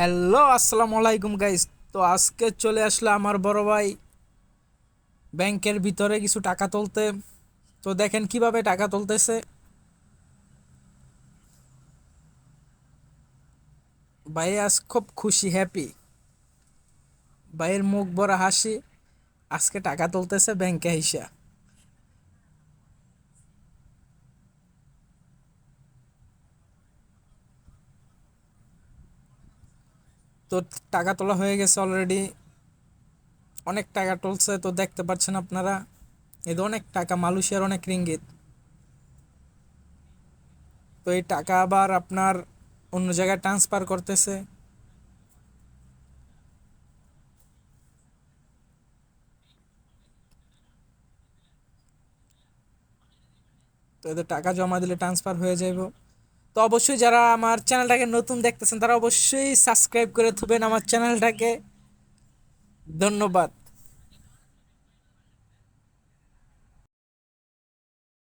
Hello, আসসালামু আলাইকুম guys. তো আজকে চলে আসলে আমার বড় ভাই ব্যাংকের ভিতরে কিছু টাকা তুলতে। তো দেখেন কিভাবে টাকা তুলতেছে। ভাই আজ খুব খুশি, হ্যাপি। ভাইয়ের মুখ ভরা হাসি। আজকে টাকা তুলতেছে ব্যাংকে আইসা। তো টাকা তোলা হয়ে গেছে অলরেডি। অনেক টাকা তুলছে, তো দেখতে পাচ্ছেন আপনারা। এই যে অনেক টাকা, মালয়েশিয়ার অনেক রিঙ্গিত। তো এই টাকা আবার আপনার অন্য জায়গায় ট্রান্সফার করতেছে। তো এদের টাকা জমা দিলে ট্রান্সফার হয়ে যাইব। তো অবশ্যই যারা আমার চ্যানেলটাকে নতুন দেখতেছেন তারা অবশ্যই সাবস্ক্রাইব করে থুবেন আমার চ্যানেলটাকে। ধন্যবাদ।